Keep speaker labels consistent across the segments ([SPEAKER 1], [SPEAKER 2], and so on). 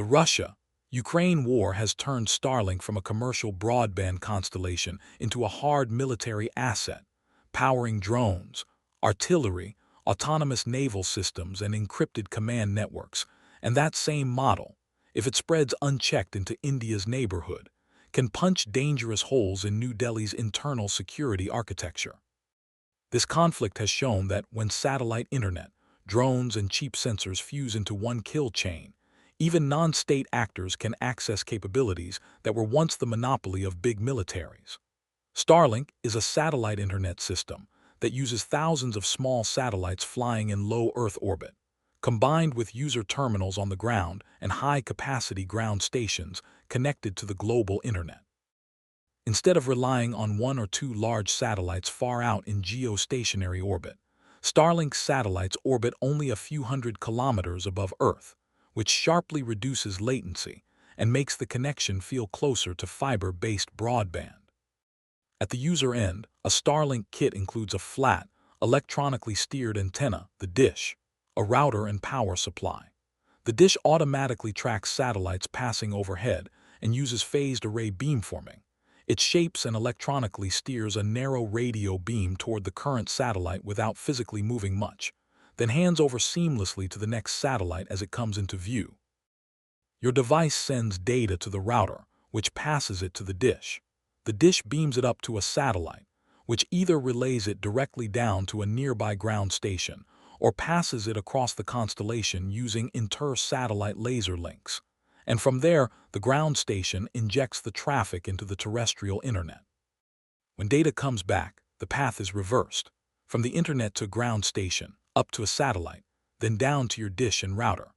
[SPEAKER 1] The Russia-Ukraine war has turned Starlink from a commercial broadband constellation into a hard military asset, powering drones, artillery, autonomous naval systems, and encrypted command networks. And that same model, if it spreads unchecked into India's neighborhood, can punch dangerous holes in New Delhi's internal security architecture. This conflict has shown that when satellite internet, drones, and cheap sensors fuse into one kill chain, even non-state actors can access capabilities that were once the monopoly of big militaries. Starlink is a satellite internet system that uses thousands of small satellites flying in low Earth orbit, combined with user terminals on the ground and high-capacity ground stations connected to the global internet. Instead of relying on one or two large satellites far out in geostationary orbit, Starlink's satellites orbit only a few hundred kilometers above Earth, which sharply reduces latency and makes the connection feel closer to fiber-based broadband. At the user end, a Starlink kit includes a flat, electronically steered antenna, the dish, a router and power supply. The dish automatically tracks satellites passing overhead and uses phased array beamforming. It shapes and electronically steers a narrow radio beam toward the current satellite without physically moving much, then hands over seamlessly to the next satellite as it comes into view. Your device sends data to the router, which passes it to the dish. The dish beams it up to a satellite, which either relays it directly down to a nearby ground station or passes it across the constellation using inter-satellite laser links. And from there, the ground station injects the traffic into the terrestrial internet. When data comes back, the path is reversed, from the internet to ground station, up to a satellite, then down to your dish and router.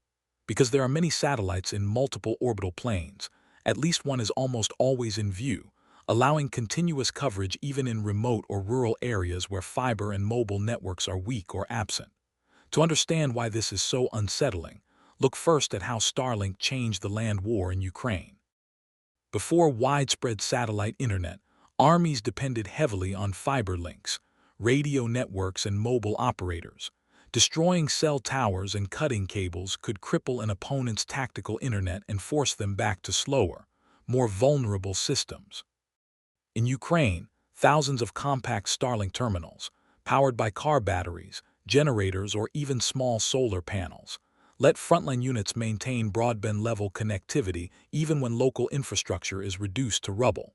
[SPEAKER 1] Because there are many satellites in multiple orbital planes, at least one is almost always in view, allowing continuous coverage even in remote or rural areas where fiber and mobile networks are weak or absent. To understand why this is so unsettling, look first at how Starlink changed the land war in Ukraine. Before widespread satellite internet, armies depended heavily on fiber links, radio networks, and mobile operators. Destroying cell towers and cutting cables could cripple an opponent's tactical internet and force them back to slower, more vulnerable systems. In Ukraine, thousands of compact Starlink terminals, powered by car batteries, generators, or even small solar panels, let frontline units maintain broadband-level connectivity even when local infrastructure is reduced to rubble.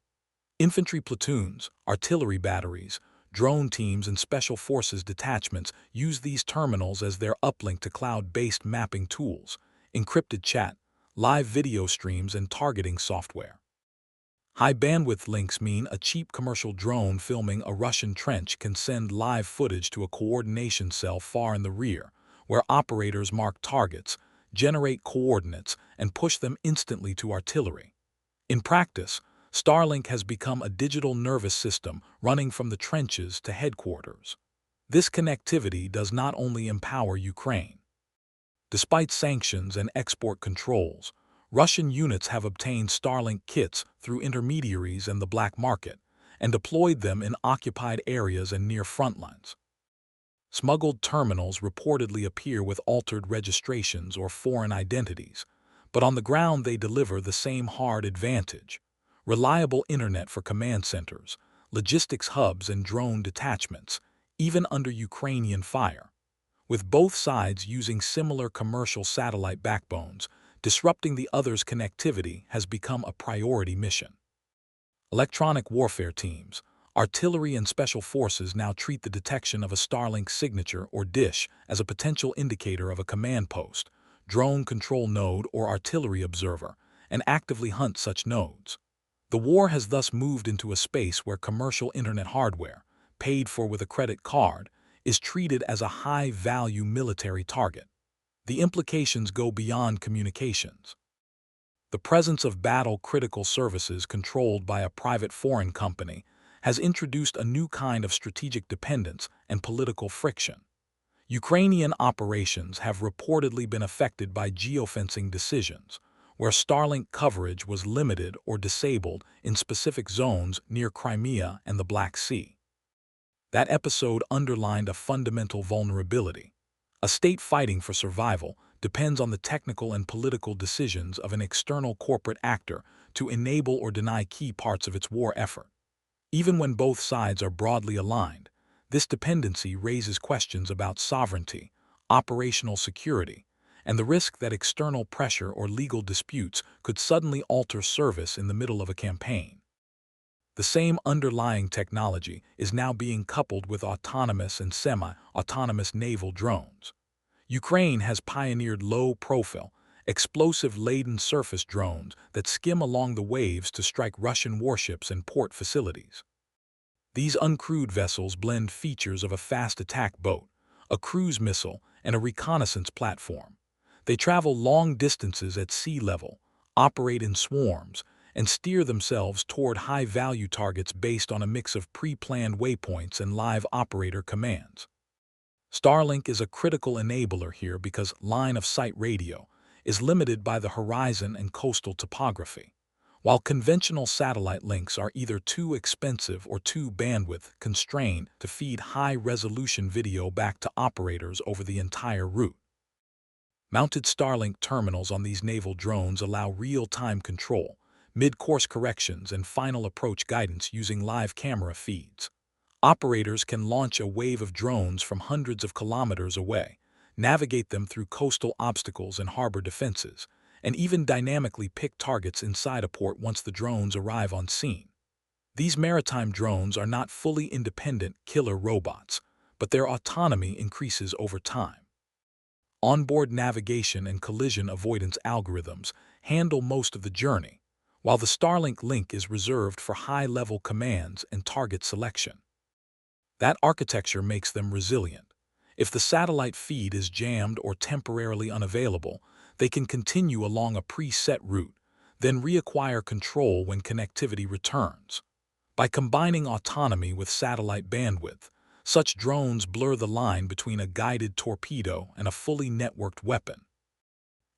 [SPEAKER 1] Infantry platoons, artillery batteries, drone teams, and special forces detachments use these terminals as their uplink to cloud-based mapping tools, encrypted chat, live video streams, and targeting software. High-bandwidth links mean a cheap commercial drone filming a Russian trench can send live footage to a coordination cell far in the rear, where operators mark targets, generate coordinates, and push them instantly to artillery. In practice, Starlink has become a digital nervous system running from the trenches to headquarters. This connectivity does not only empower Ukraine. Despite sanctions and export controls, Russian units have obtained Starlink kits through intermediaries and the black market, and deployed them in occupied areas and near front lines. Smuggled terminals reportedly appear with altered registrations or foreign identities, but on the ground they deliver the same hard advantage: reliable internet for command centers, logistics hubs, and drone detachments, even under Ukrainian fire. With both sides using similar commercial satellite backbones, disrupting the other's connectivity has become a priority mission. Electronic warfare teams, artillery, and special forces now treat the detection of a Starlink signature or dish as a potential indicator of a command post, drone control node, or artillery observer, and actively hunt such nodes. The war has thus moved into a space where commercial internet hardware, paid for with a credit card, is treated as a high-value military target. The implications go beyond communications. The presence of battle-critical services controlled by a private foreign company has introduced a new kind of strategic dependence and political friction. Ukrainian operations have reportedly been affected by geofencing decisions, where Starlink coverage was limited or disabled in specific zones near Crimea and the Black Sea. That episode underlined a fundamental vulnerability. A state fighting for survival depends on the technical and political decisions of an external corporate actor to enable or deny key parts of its war effort. Even when both sides are broadly aligned, this dependency raises questions about sovereignty, operational security, and the risk that external pressure or legal disputes could suddenly alter service in the middle of a campaign. The same underlying technology is now being coupled with autonomous and semi-autonomous naval drones. Ukraine has pioneered low-profile, explosive-laden surface drones that skim along the waves to strike Russian warships and port facilities. These uncrewed vessels blend features of a fast attack boat, a cruise missile, and a reconnaissance platform. They travel long distances at sea level, operate in swarms, and steer themselves toward high-value targets based on a mix of pre-planned waypoints and live operator commands. Starlink is a critical enabler here because line-of-sight radio is limited by the horizon and coastal topography, while conventional satellite links are either too expensive or too bandwidth-constrained to feed high-resolution video back to operators over the entire route. Mounted Starlink terminals on these naval drones allow real-time control, mid-course corrections, and final approach guidance using live camera feeds. Operators can launch a wave of drones from hundreds of kilometers away, navigate them through coastal obstacles and harbor defenses, and even dynamically pick targets inside a port once the drones arrive on scene. These maritime drones are not fully independent killer robots, but their autonomy increases over time. Onboard navigation and collision avoidance algorithms handle most of the journey, while the Starlink link is reserved for high-level commands and target selection. That architecture makes them resilient. If the satellite feed is jammed or temporarily unavailable, they can continue along a preset route, then reacquire control when connectivity returns. By combining autonomy with satellite bandwidth, such drones blur the line between a guided torpedo and a fully networked weapon.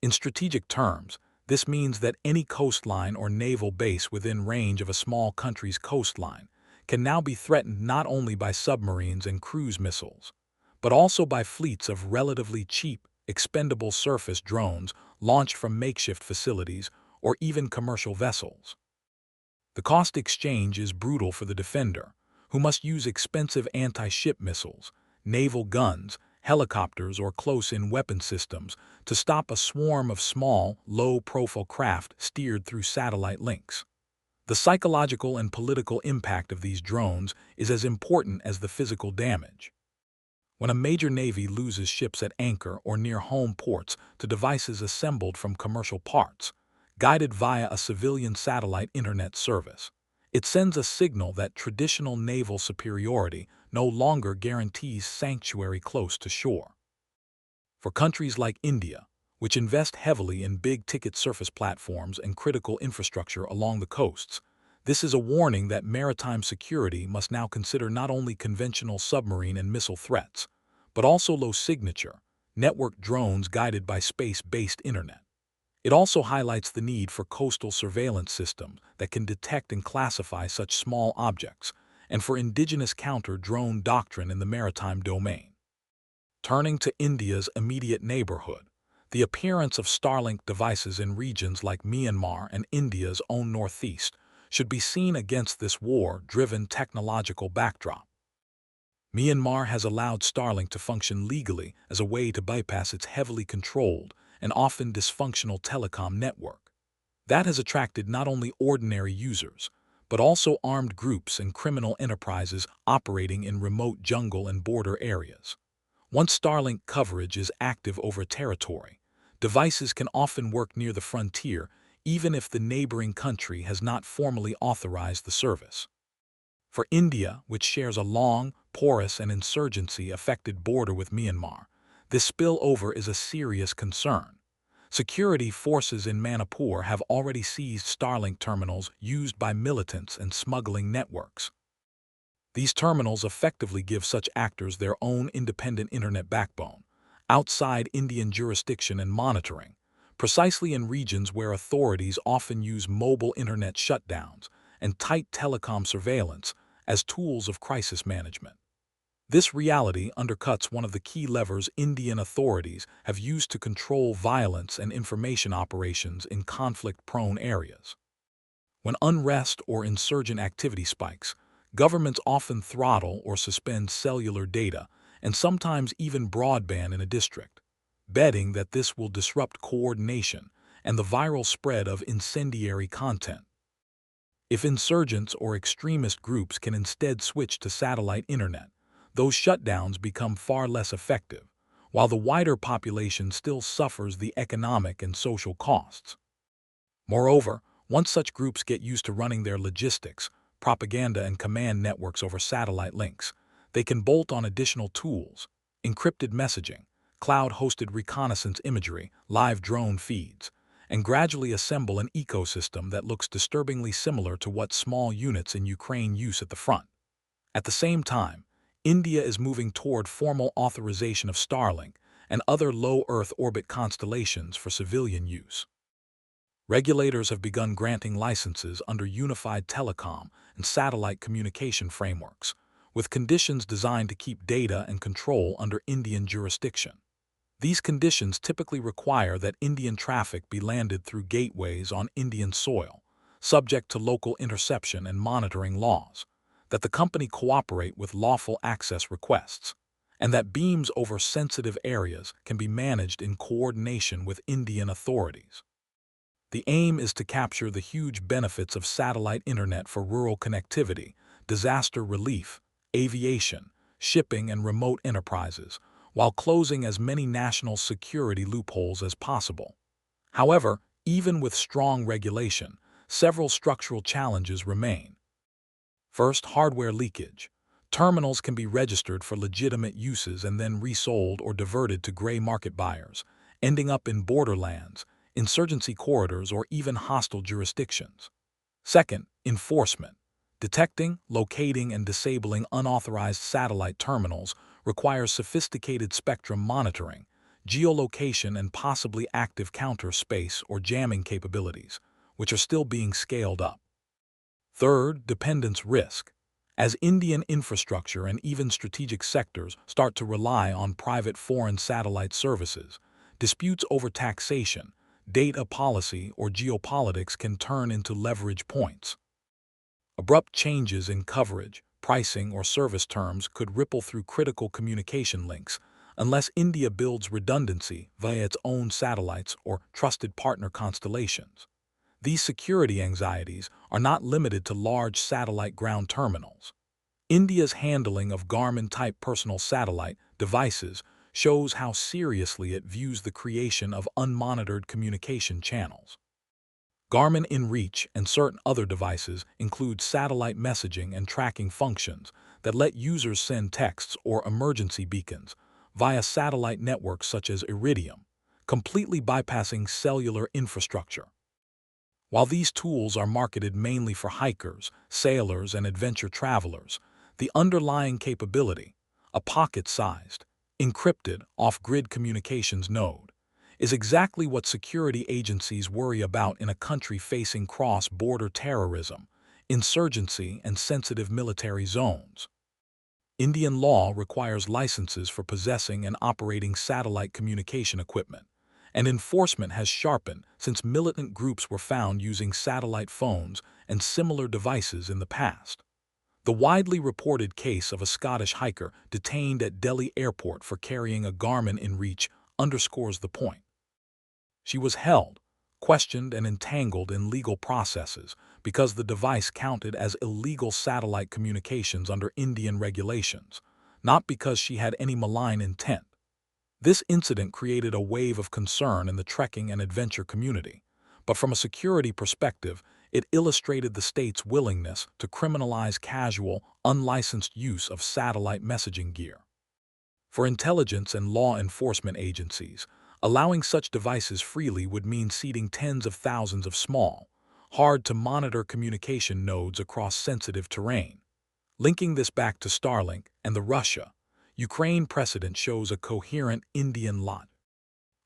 [SPEAKER 1] In strategic terms, this means that any coastline or naval base within range of a small country's coastline can now be threatened not only by submarines and cruise missiles, but also by fleets of relatively cheap, expendable surface drones launched from makeshift facilities or even commercial vessels. The cost exchange is brutal for the defender, who must use expensive anti-ship missiles, naval guns, helicopters, or close-in weapon systems to stop a swarm of small, low-profile craft steered through satellite links. The psychological and political impact of these drones is as important as the physical damage. When a major navy loses ships at anchor or near home ports to devices assembled from commercial parts, guided via a civilian satellite internet service, it sends a signal that traditional naval superiority no longer guarantees sanctuary close to shore. For countries like India, which invest heavily in big-ticket surface platforms and critical infrastructure along the coasts, this is a warning that maritime security must now consider not only conventional submarine and missile threats, but also low-signature, networked drones guided by space-based internet. It also highlights the need for coastal surveillance systems that can detect and classify such small objects, and for indigenous counter-drone doctrine in the maritime domain. Turning to India's immediate neighborhood, the appearance of Starlink devices in regions like Myanmar and India's own northeast should be seen against this war-driven technological backdrop. Myanmar has allowed Starlink to function legally as a way to bypass its heavily controlled and often dysfunctional telecom network. That has attracted not only ordinary users, but also armed groups and criminal enterprises operating in remote jungle and border areas. Once Starlink coverage is active over territory, devices can often work near the frontier even if the neighboring country has not formally authorized the service. For India, which shares a long, porous, and insurgency-affected border with Myanmar, this spillover is a serious concern. Security forces in Manipur have already seized Starlink terminals used by militants and smuggling networks. These terminals effectively give such actors their own independent internet backbone, outside Indian jurisdiction and monitoring, precisely in regions where authorities often use mobile internet shutdowns and tight telecom surveillance as tools of crisis management. This reality undercuts one of the key levers Indian authorities have used to control violence and information operations in conflict-prone areas. When unrest or insurgent activity spikes, governments often throttle or suspend cellular data and sometimes even broadband in a district, betting that this will disrupt coordination and the viral spread of incendiary content. If insurgents or extremist groups can instead switch to satellite internet, those shutdowns become far less effective, while the wider population still suffers the economic and social costs. Moreover, once such groups get used to running their logistics, propaganda, and command networks over satellite links, they can bolt on additional tools, encrypted messaging, cloud-hosted reconnaissance imagery, live drone feeds, and gradually assemble an ecosystem that looks disturbingly similar to what small units in Ukraine use at the front. At the same time, India is moving toward formal authorization of Starlink and other low Earth orbit constellations for civilian use. Regulators have begun granting licenses under unified telecom and satellite communication frameworks, with conditions designed to keep data and control under Indian jurisdiction. These conditions typically require that Indian traffic be landed through gateways on Indian soil, subject to local interception and monitoring laws, that the company cooperate with lawful access requests, and that beams over sensitive areas can be managed in coordination with Indian authorities. The aim is to capture the huge benefits of satellite internet for rural connectivity, disaster relief, aviation, shipping, and remote enterprises, while closing as many national security loopholes as possible. However, even with strong regulation, several structural challenges remain. First, hardware leakage. Terminals can be registered for legitimate uses and then resold or diverted to gray market buyers, ending up in borderlands, insurgency corridors, or even hostile jurisdictions. Second, enforcement. Detecting, locating, and disabling unauthorized satellite terminals requires sophisticated spectrum monitoring, geolocation, and possibly active counter space or jamming capabilities, which are still being scaled up. Third, dependence risk. As Indian infrastructure and even strategic sectors start to rely on private foreign satellite services, disputes over taxation, data policy, or geopolitics can turn into leverage points. Abrupt changes in coverage, pricing, or service terms could ripple through critical communication links unless India builds redundancy via its own satellites or trusted partner constellations. These security anxieties are not limited to large satellite ground terminals. India's handling of Garmin-type personal satellite devices shows how seriously it views the creation of unmonitored communication channels. Garmin inReach and certain other devices include satellite messaging and tracking functions that let users send texts or emergency beacons via satellite networks such as Iridium, completely bypassing cellular infrastructure. While these tools are marketed mainly for hikers, sailors, and adventure travelers, the underlying capability, a pocket-sized, encrypted, off-grid communications node, is exactly what security agencies worry about in a country facing cross-border terrorism, insurgency, and sensitive military zones. Indian law requires licenses for possessing and operating satellite communication equipment, and enforcement has sharpened since militant groups were found using satellite phones and similar devices in the past. The widely reported case of a Scottish hiker detained at Delhi airport for carrying a Garmin inReach underscores the point. She was held, questioned, and entangled in legal processes because the device counted as illegal satellite communications under Indian regulations, not because she had any malign intent. This incident created a wave of concern in the trekking and adventure community, but from a security perspective, it illustrated the state's willingness to criminalize casual, unlicensed use of satellite messaging gear. For intelligence and law enforcement agencies, allowing such devices freely would mean seeding tens of thousands of small, hard-to-monitor communication nodes across sensitive terrain. Linking this back to Starlink and the Russia-Ukraine precedent shows a coherent Indian lot.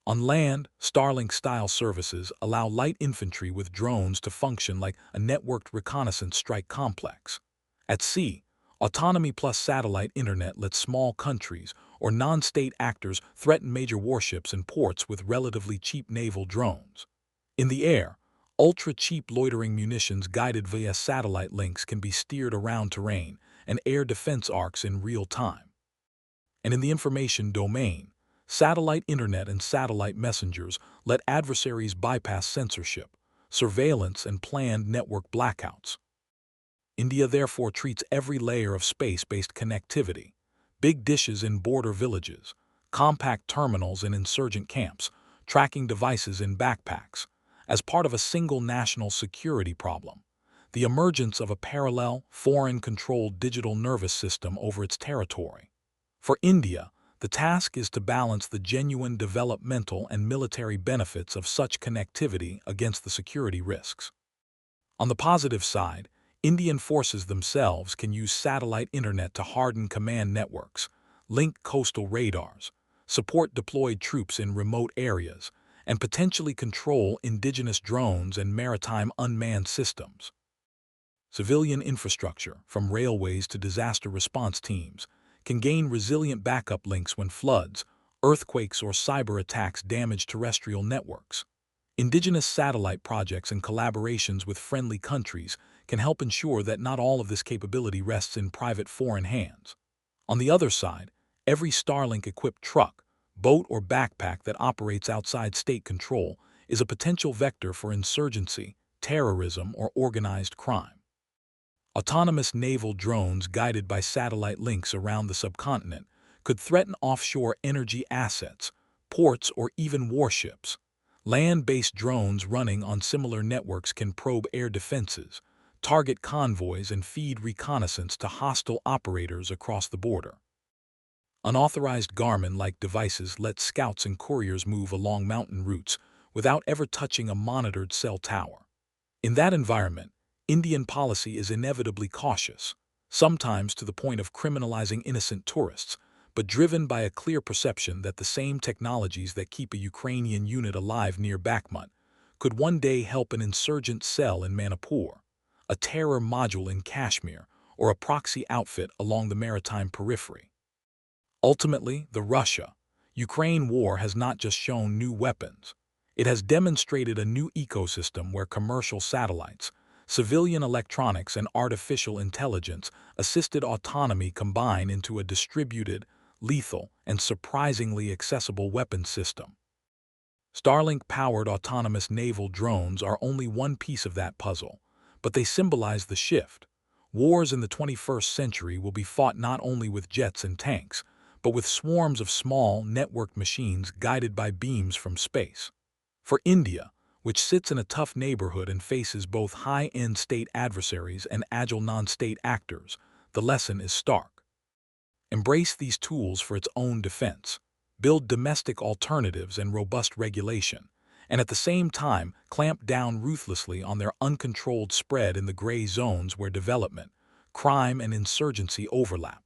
[SPEAKER 1] On land, Starlink-style services allow light infantry with drones to function like a networked reconnaissance strike complex. At sea, Autonomy plus satellite internet lets small countries or non-state actors threaten major warships and ports with relatively cheap naval drones. In the air, ultra-cheap loitering munitions guided via satellite links can be steered around terrain and air defense arcs in real time. And in the information domain, satellite internet and satellite messengers let adversaries bypass censorship, surveillance, and planned network blackouts. India therefore treats every layer of space-based connectivity, big dishes in border villages, compact terminals in insurgent camps, tracking devices in backpacks, as part of a single national security problem, the emergence of a parallel, foreign-controlled digital nervous system over its territory. For India, the task is to balance the genuine developmental and military benefits of such connectivity against the security risks. On the positive side, Indian forces themselves can use satellite internet to harden command networks, link coastal radars, support deployed troops in remote areas, and potentially control indigenous drones and maritime unmanned systems. Civilian infrastructure, from railways to disaster response teams, can gain resilient backup links when floods, earthquakes, or cyber attacks damage terrestrial networks. Indigenous satellite projects and collaborations with friendly countries can help ensure that not all of this capability rests in private foreign hands. On the other side, every Starlink-equipped truck, boat, or backpack that operates outside state control is a potential vector for insurgency, terrorism, or organized crime. Autonomous naval drones guided by satellite links around the subcontinent could threaten offshore energy assets, ports, or even warships. Land-based drones running on similar networks can probe air defenses, target convoys, and feed reconnaissance to hostile operators across the border. Unauthorized Garmin-like devices let scouts and couriers move along mountain routes without ever touching a monitored cell tower. In that environment, Indian policy is inevitably cautious, sometimes to the point of criminalizing innocent tourists, but driven by a clear perception that the same technologies that keep a Ukrainian unit alive near Bakhmut could one day help an insurgent cell in Manipur, a terror module in Kashmir, or a proxy outfit along the maritime periphery. Ultimately, the Russia-Ukraine war has not just shown new weapons. It has demonstrated a new ecosystem where commercial satellites, civilian electronics, and artificial intelligence-assisted autonomy combine into a distributed, lethal, and surprisingly accessible weapons system. Starlink-powered autonomous naval drones are only one piece of that puzzle, but they symbolize the shift. Wars in the 21st century will be fought not only with jets and tanks, but with swarms of small, networked machines guided by beams from space. For India, which sits in a tough neighborhood and faces both high-end state adversaries and agile non-state actors, the lesson is stark. Embrace these tools for its own defense, build domestic alternatives and robust regulation, and at the same time clamp down ruthlessly on their uncontrolled spread in the gray zones where development, crime, and insurgency overlap.